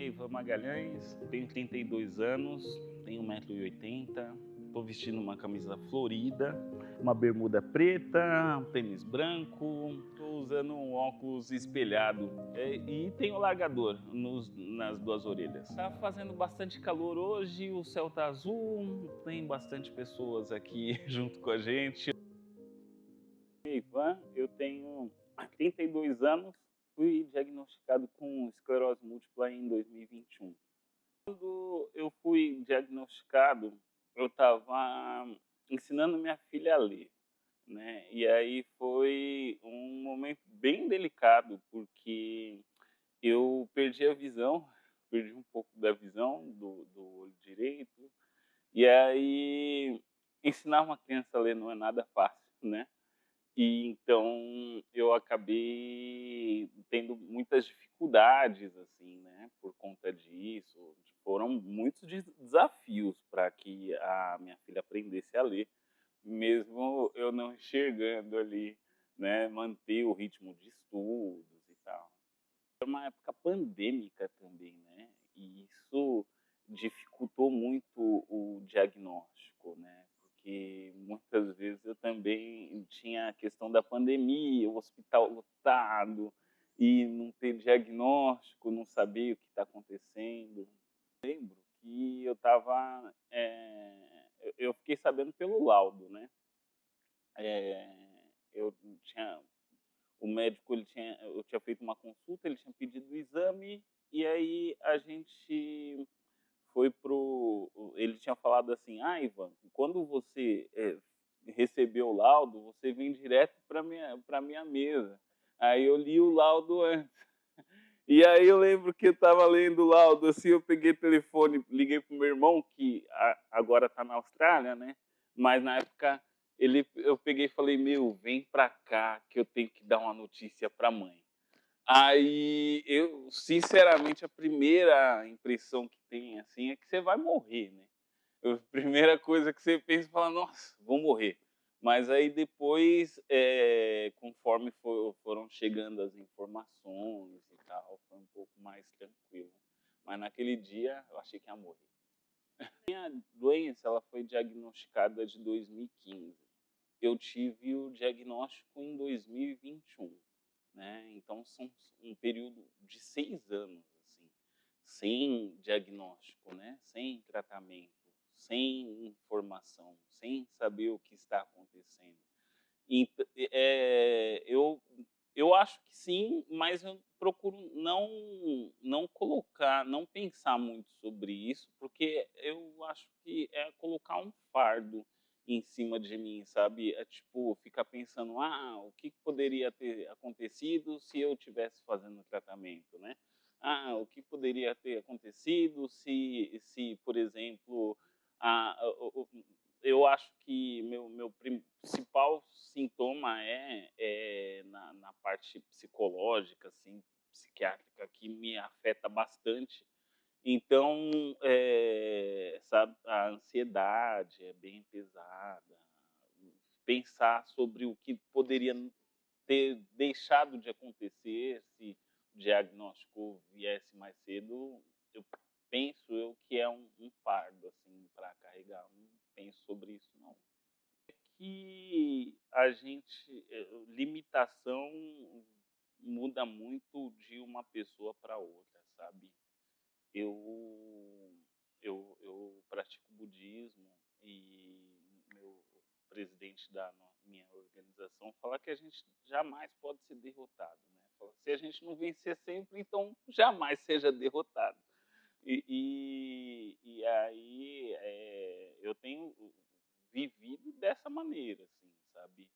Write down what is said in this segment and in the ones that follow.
Ivan Magalhães, tenho 32 anos, tenho 1,80 m, estou vestindo uma camisa florida, uma bermuda preta, um tênis branco, estou usando um óculos espelhado e tenho largador nas duas orelhas. Está fazendo bastante calor hoje, o céu está azul, tem bastante pessoas aqui junto com a gente. Ivan, eu tenho 32 anos, fui diagnosticado com esclerose múltipla em 2021. Quando eu fui diagnosticado, eu estava ensinando minha filha a ler, né? E aí foi um momento bem delicado, porque eu perdi a visão, perdi um pouco da visão do olho direito, e aí ensinar uma criança a ler não é nada fácil, né? E então eu acabei tendo muitas dificuldades, assim, né, por conta disso. Foram muitos desafios para que a minha filha aprendesse a ler, mesmo eu não enxergando ali, né, manter o ritmo de estudos e tal. Era uma época pandêmica também, né, e isso dificultou muito o diagnóstico, né, porque muitas vezes eu também tinha a questão da pandemia, o hospital lotado, e não ter diagnóstico, não saber o que está acontecendo. Lembro que eu estava, eu fiquei sabendo pelo laudo, né, eu tinha o médico, eu tinha feito uma consulta, ele tinha pedido o exame, e aí a gente foi ele tinha falado assim: "Ah, Ivan, quando você, receber o laudo, você vem direto para minha mesa". Aí eu li o laudo antes. E aí eu lembro que eu estava lendo o laudo, assim, eu peguei o telefone, liguei pro meu irmão, que agora está na Austrália, né, mas na época eu peguei e falei: "Meu, vem pra cá que eu tenho que dar uma notícia pra mãe". Aí eu, sinceramente, a primeira impressão que tem, assim, é que você vai morrer, né. A primeira coisa que você pensa, fala: "Nossa, vou morrer". Mas aí depois, conforme foram chegando as informações e tal, foi um pouco mais tranquilo. Mas naquele dia eu achei que ia morrer. Minha doença, ela foi diagnosticada de 2015. Eu tive o diagnóstico em 2021, né, então são um período de 6 anos, assim, sem diagnóstico, né, sem tratamento, sem informação, sem saber o que está acontecendo. Eu acho que sim, mas eu procuro não colocar, não pensar muito sobre isso, porque eu acho que é colocar um fardo em cima de mim, sabe. É tipo, ficar pensando: "Ah, o que poderia ter acontecido se eu tivesse fazendo tratamento, né? Ah, o que poderia ter acontecido se, por exemplo, ah, o eu acho que meu principal sintoma é na parte psicológica, assim, psiquiátrica, que me afeta bastante. Então, sabe, a ansiedade é bem pesada, pensar sobre o que poderia ter deixado de acontecer se o diagnóstico viesse mais cedo, eu que é um fardo, assim, para carregar, não penso sobre isso não. Que a gente, limitação muda muito de uma pessoa para outra, sabe. Eu eu pratico budismo e meu presidente da minha organização fala que a gente jamais pode ser derrotado, né. Fala: "Se a gente não vencer sempre, então jamais seja derrotado". E aí, eu tenho vivido dessa maneira, assim, sabe.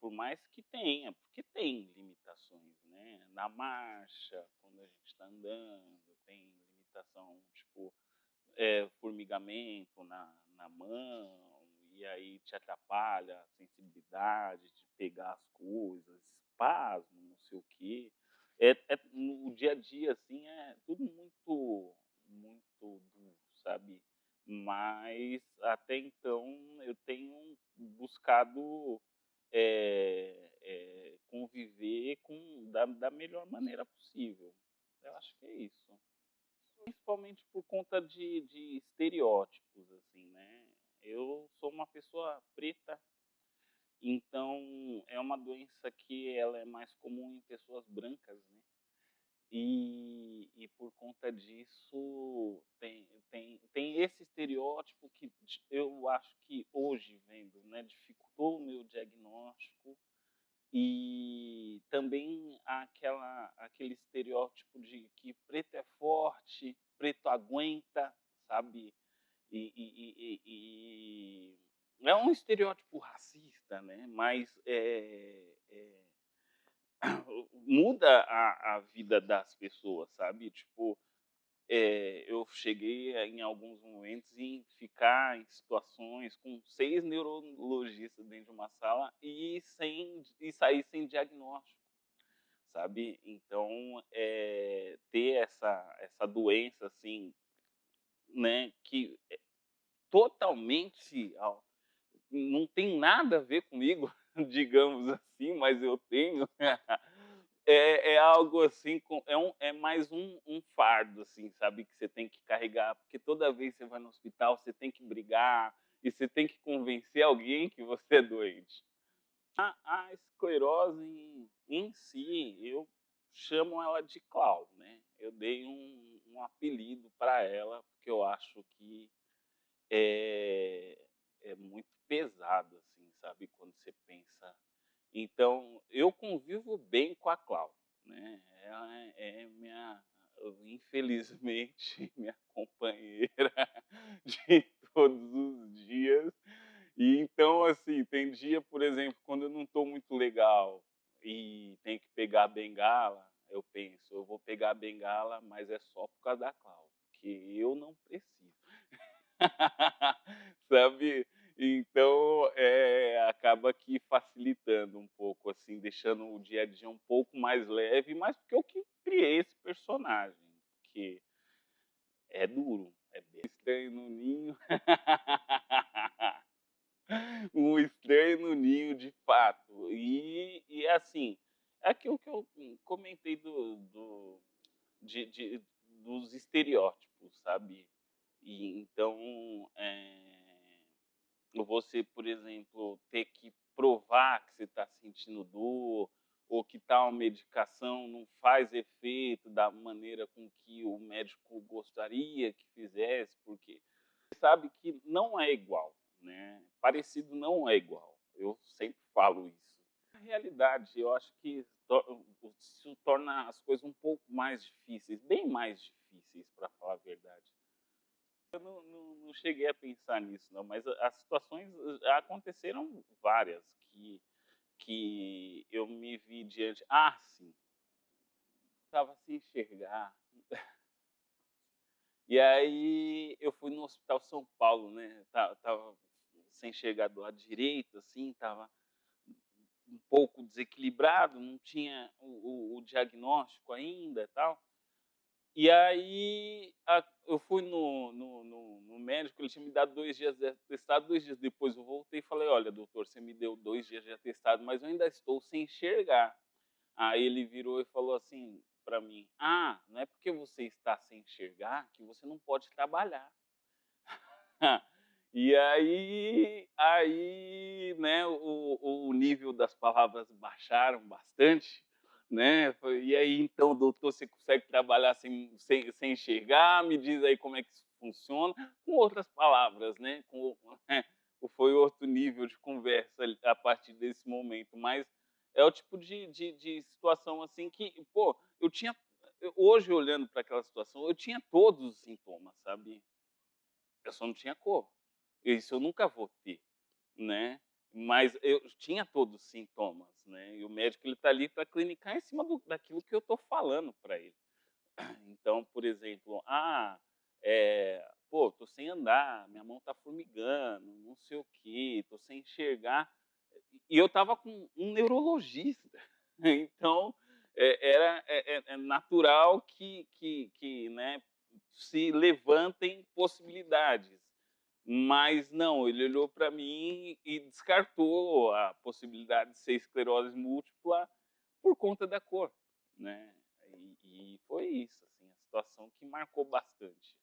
Por mais que tenha, porque tem limitações, né, na marcha, quando a gente está andando, tem limitação, tipo, formigamento na mão, e aí te atrapalha a sensibilidade de pegar as coisas, espasmo, não sei o quê. No dia a dia, assim, é tudo muito duro, sabe. Mas até então eu tenho buscado, conviver da melhor maneira possível. Eu acho que é isso. principalmente por conta de estereótipos, assim, né. Eu sou uma pessoa preta, então é uma doença que ela é mais comum em pessoas brancas, né. E por conta disso tem esse estereótipo que eu acho que hoje vendo, né, dificultou o meu diagnóstico, e também aquele estereótipo de que preto é forte, preto aguenta, sabe. É um estereótipo racista, né, mas, muda a vida das pessoas, sabe. Tipo, eu cheguei em alguns momentos em ficar em situações com 6 neurologistas dentro de uma sala e sair sem diagnóstico, sabe. Então, ter essa doença, assim, né, que totalmente não tem nada a ver comigo, digamos assim, mas eu tenho. É algo assim, é mais um fardo, assim, sabe, que você tem que carregar, porque toda vez que você vai no hospital, você tem que brigar, e você tem que convencer alguém que você é doente. A esclerose em si, eu chamo ela de Clau, né, eu dei um apelido para ela, porque eu acho que é é muito pesado, assim, sabe, quando você pensa. Então, eu convivo bem com a Cláudia, né, ela é minha, infelizmente, minha companheira de todos os dias. E então, assim, tem dia, por exemplo, quando eu não estou muito legal e tenho que pegar a bengala, eu penso: "Eu vou pegar a bengala, mas é só por causa da Cláudia, porque eu não preciso". Sabe? Então, acaba que facilitando um pouco, assim, deixando o dia a dia um pouco mais leve, mas porque eu que criei esse personagem, que é duro, é bem estranho no ninho. Um estranho no ninho, de fato. E assim, é aquilo que eu comentei dos estereótipos, sabe? E então, você, por exemplo, ter que provar que você está sentindo dor, ou que tal medicação não faz efeito da maneira com que o médico gostaria que fizesse, porque sabe que não é igual, né, parecido não é igual, eu sempre falo isso. Na realidade, eu acho que isso torna as coisas um pouco mais difíceis, bem mais difíceis, para falar a verdade. Eu não cheguei a pensar nisso não, mas as situações aconteceram várias que eu me vi diante, sim, estava sem enxergar. E aí eu fui no Hospital São Paulo, né, estava sem enxergar do lado direito, assim, estava um pouco desequilibrado, não tinha o diagnóstico ainda, e tal. E aí eu fui no médico, ele tinha me dado 2 dias de atestado, 2 dias depois eu voltei e falei: "Olha doutor, você me deu 2 dias de atestado, mas eu ainda estou sem enxergar". Aí ele virou e falou assim para mim: não é porque você está sem enxergar que você não pode trabalhar". E aí, né, o nível das palavras baixaram bastante, né, "E aí então doutor, você consegue trabalhar sem enxergar? Me diz aí como é que isso funciona", com outras palavras, né, foi outro nível de conversa a partir desse momento, mas é o tipo de situação, assim, que, pô, hoje olhando para aquela situação, eu tinha todos os sintomas, sabe, eu só não tinha cor. Isso eu nunca vou ter, né. Mas eu tinha todos os sintomas, né, e o médico ele tá ali para clinicar em cima daquilo que eu tô falando para ele. Então, por exemplo, "Pô, tô sem andar, minha mão tá formigando, não sei o quê, tô sem enxergar", e eu estava com um neurologista. Então, é natural que, né, se levantem possibilidades. Mas não, ele olhou para mim e descartou a possibilidade de ser esclerose múltipla por conta da cor, né. E foi isso, assim, a situação que marcou bastante.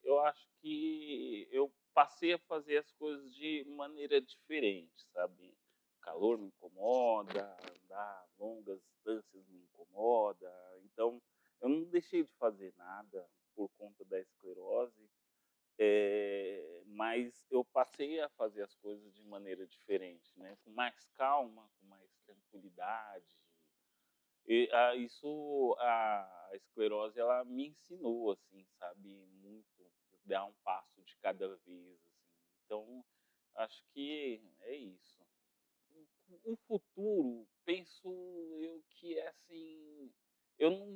Eu acho que eu passei a fazer as coisas de maneira diferente, sabe. O calor me incomoda, andar longas distâncias me incomoda, então eu não deixei de fazer nada por conta da esclerose, mas eu passei a fazer as coisas de maneira diferente, né, com mais calma, com mais tranquilidade. A esclerose ela me ensinou, assim, sabe, muito, dar um passo de cada vez, assim. Então, acho que é isso. O futuro, penso eu que é assim, eu não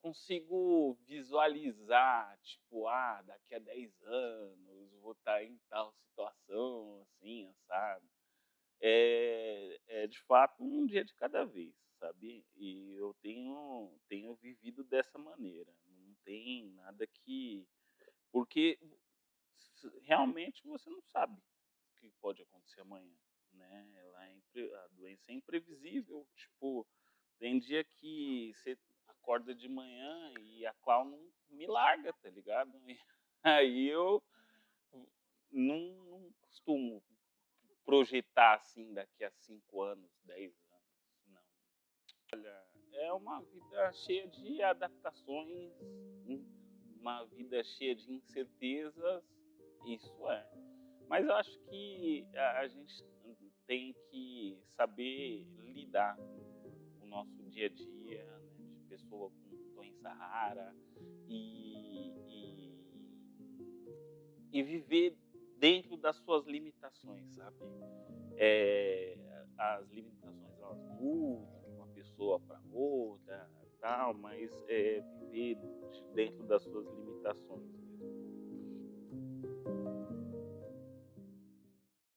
consigo visualizar, tipo, daqui a 10 anos vou estar em tal situação, assim, assado. É de fato um dia de cada vez, sabe. E eu tenho vivido dessa maneira, não tem nada que porque realmente você não sabe o que pode acontecer amanhã, né. A doença é imprevisível, tipo, tem dia que você acorda de manhã e a Clau não me larga, tá ligado. E aí eu não costumo projetar, assim, daqui a 5 anos, 10 anos, não. É uma vida cheia de adaptações, um uma vida cheia de incertezas, isso é. Mas eu acho que a gente tem que saber lidar com o nosso dia a dia, né, de pessoa com doença rara, e viver dentro das suas limitações, sabe. Eh, as limitações elas mudam de uma pessoa para outra, tal, mas, viver dentro das suas limitações.